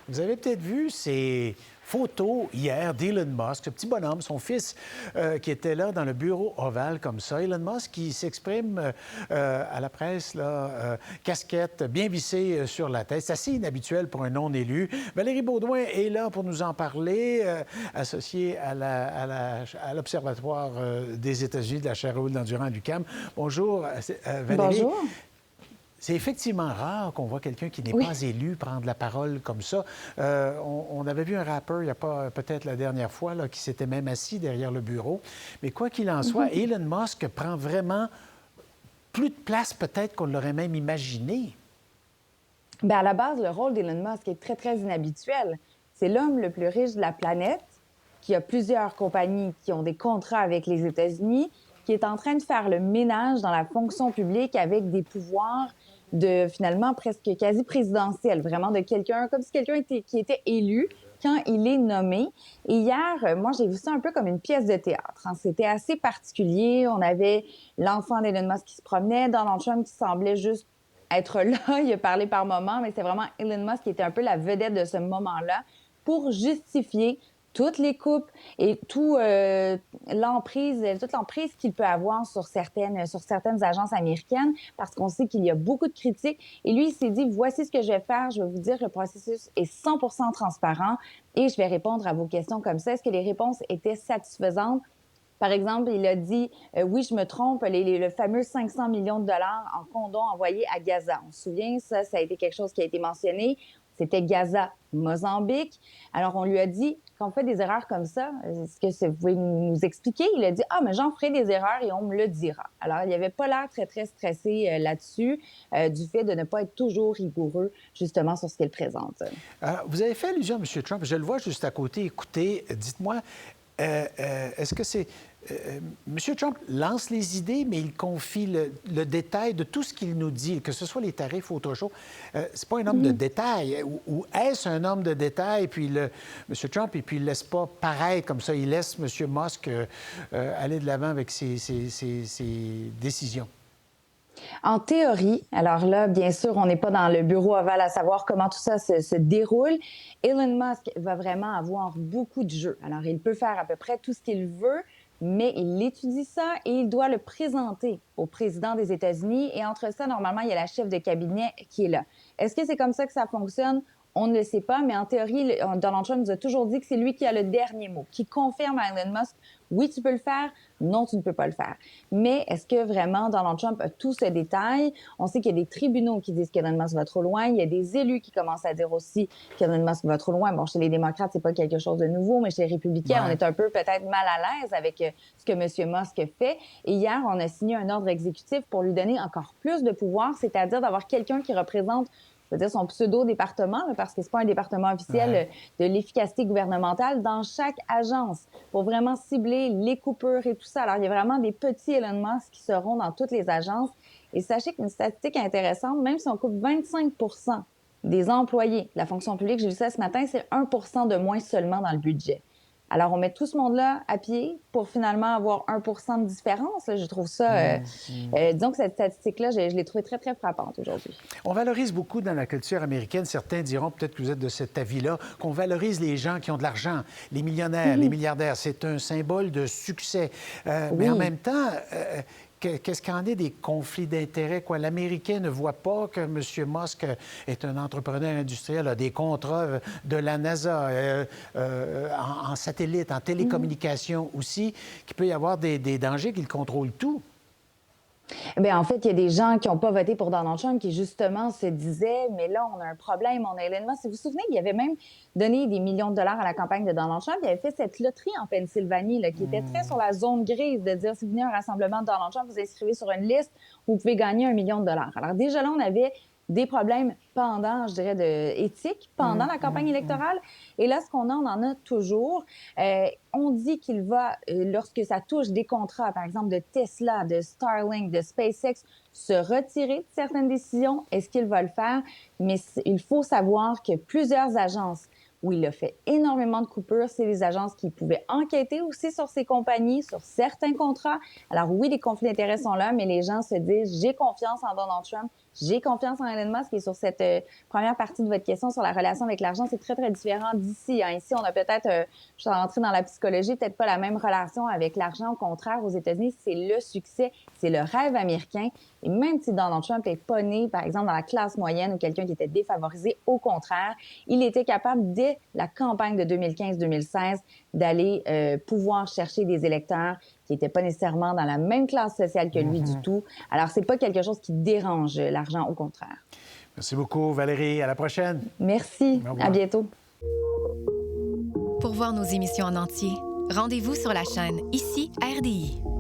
Vous avez peut-être vu ces photos hier d'Elon Musk, ce petit bonhomme, son fils, qui était là dans le bureau ovale comme ça. Elon Musk qui s'exprime à la presse, là, casquette bien vissée sur la tête. C'est assez inhabituel pour un non-élu. Valérie Beaudoin est là pour nous en parler, associée à l'Observatoire des États-Unis de la chaire Raoul Dandurand à l'UQAM. Bonjour, Valérie. Bonjour. C'est effectivement rare qu'on voit quelqu'un qui n'est pas élu prendre la parole comme ça. On avait vu un rappeur, il n'y a pas peut-être la dernière fois, là, qui s'était même assis derrière le bureau. Mais quoi qu'il en soit, Elon Musk prend vraiment plus de place peut-être qu'on l'aurait même imaginé. Bien, à la base, le rôle d'Elon Musk est très, très inhabituel. C'est l'homme le plus riche de la planète, qui a plusieurs compagnies qui ont des contrats avec les États-Unis, qui est en train de faire le ménage dans la fonction publique avec des pouvoirs de finalement presque quasi présidentiel, vraiment de quelqu'un, comme si quelqu'un qui était élu quand il est nommé. Et hier, moi, j'ai vu ça un peu comme une pièce de théâtre. Hein. C'était assez particulier. On avait l'enfant d'Elon Musk qui se promenait, Donald Trump qui semblait juste être là. Il a parlé par moments, mais c'est vraiment Elon Musk qui était un peu la vedette de ce moment-là pour justifier toutes les coupes et toute l'emprise qu'il peut avoir sur certaines agences américaines, parce qu'on sait qu'il y a beaucoup de critiques. Et lui, il s'est dit, voici ce que je vais faire, je vais vous dire que le processus est 100% transparent et je vais répondre à vos questions comme ça. Est-ce que les réponses étaient satisfaisantes? Par exemple, il a dit, oui, je me trompe, le fameux 500 millions de dollars en condoms envoyés à Gaza. On se souvient, ça a été quelque chose qui a été mentionné. C'était Gaza, Mozambique. Alors, on lui a dit, quand on fait des erreurs comme ça, est-ce que vous pouvez nous expliquer? Il a dit, ah, mais j'en ferai des erreurs et on me le dira. Alors, il n'avait pas l'air très, très stressé là-dessus, du fait de ne pas être toujours rigoureux, justement, sur ce qu'il présente. Vous avez fait allusion à M. Trump. Je le vois juste à côté. Écoutez, dites-moi, est-ce que c'est... M. Trump lance les idées, mais il confie le détail de tout ce qu'il nous dit, que ce soit les tarifs ou autre chose. C'est pas un homme de détail. Ou est-ce un homme de détail, puis M. Trump, et puis il ne laisse pas paraître comme ça. Il laisse M. Musk aller de l'avant avec ses décisions. En théorie, alors là, bien sûr, on n'est pas dans le bureau ovale à savoir comment tout ça se déroule. Elon Musk va vraiment avoir beaucoup de jeux. Alors, il peut faire à peu près tout ce qu'il veut, mais il étudie ça et il doit le présenter au président des États-Unis. Et entre ça, normalement, il y a la chef de cabinet qui est là. Est-ce que c'est comme ça que ça fonctionne? On ne le sait pas, mais en théorie, Donald Trump nous a toujours dit que c'est lui qui a le dernier mot, qui confirme à Elon Musk, oui, tu peux le faire, non, tu ne peux pas le faire. Mais est-ce que vraiment Donald Trump a tout ce détail? On sait qu'il y a des tribunaux qui disent qu'Elon Musk va trop loin. Il y a des élus qui commencent à dire aussi qu'Elon Musk va trop loin. Bon, chez les démocrates, c'est pas quelque chose de nouveau, mais chez les républicains, on est un peu peut-être mal à l'aise avec ce que M. Musk fait. Et hier, on a signé un ordre exécutif pour lui donner encore plus de pouvoir, c'est-à-dire d'avoir quelqu'un qui représente son pseudo-département, parce que c'est pas un département officiel de l'efficacité gouvernementale, dans chaque agence, pour vraiment cibler les coupures et tout ça. Alors, il y a vraiment des petits Elon Musk qui seront dans toutes les agences. Et sachez qu'une statistique intéressante, même si on coupe 25 des employés de la fonction publique, j'ai lu ça ce matin, c'est 1 de moins seulement dans le budget. Alors, on met tout ce monde-là à pied pour finalement avoir 1 de différence. Là, je trouve ça... disons que cette statistique-là, je l'ai trouvée très, très frappante aujourd'hui. On valorise beaucoup dans la culture américaine. Certains diront, peut-être que vous êtes de cet avis-là, qu'on valorise les gens qui ont de l'argent, les millionnaires, les milliardaires. C'est un symbole de succès. Mais en même temps... Qu'est-ce qu'il y en est des conflits d'intérêts? Quoi? L'Américain ne voit pas que M. Musk est un entrepreneur industriel, a des contrats de la NASA en satellite, en télécommunication aussi, qu'il peut y avoir des dangers qu'il contrôle tout. Bien, en fait, il y a des gens qui n'ont pas voté pour Donald Trump qui, justement, se disaient, mais là, on a un problème, on a Elon Musk. Si vous vous souvenez, il avait même donné des millions de dollars à la campagne de Donald Trump. Il avait fait cette loterie en Pennsylvanie, là, qui était très sur la zone grise, de dire, si vous venez à un rassemblement de Donald Trump, vous inscrivez sur une liste, vous pouvez gagner $1 million. Alors, déjà là, on avait des problèmes pendant, je dirais, éthiques pendant la campagne électorale. Et là, ce qu'on a, on en a toujours. On dit qu'il va, lorsque ça touche des contrats, par exemple, de Tesla, de Starlink, de SpaceX, se retirer de certaines décisions. Est-ce qu'il va le faire? Mais il faut savoir que plusieurs agences où il a fait énormément de coupures. C'est les agences qui pouvaient enquêter aussi sur ces compagnies, sur certains contrats. Alors oui, les conflits d'intérêts sont là, mais les gens se disent « j'ai confiance en Donald Trump ». J'ai confiance en Elon Musk. Et sur cette première partie de votre question sur la relation avec l'argent, c'est très, très différent d'ici. Hein. Ici, on a peut-être, je suis rentrée dans la psychologie, peut-être pas la même relation avec l'argent. Au contraire, aux États-Unis, c'est le succès, c'est le rêve américain. Et même si Donald Trump n'est pas né, par exemple, dans la classe moyenne ou quelqu'un qui était défavorisé, au contraire, il était capable, dès la campagne de 2015-2016, d'aller pouvoir chercher des électeurs qui n'étaient pas nécessairement dans la même classe sociale que lui du tout. Alors, c'est pas quelque chose qui dérange l'argent, au contraire. Merci beaucoup, Valérie. À la prochaine. Merci. À bientôt. Pour voir nos émissions en entier, rendez-vous sur la chaîne Ici RDI.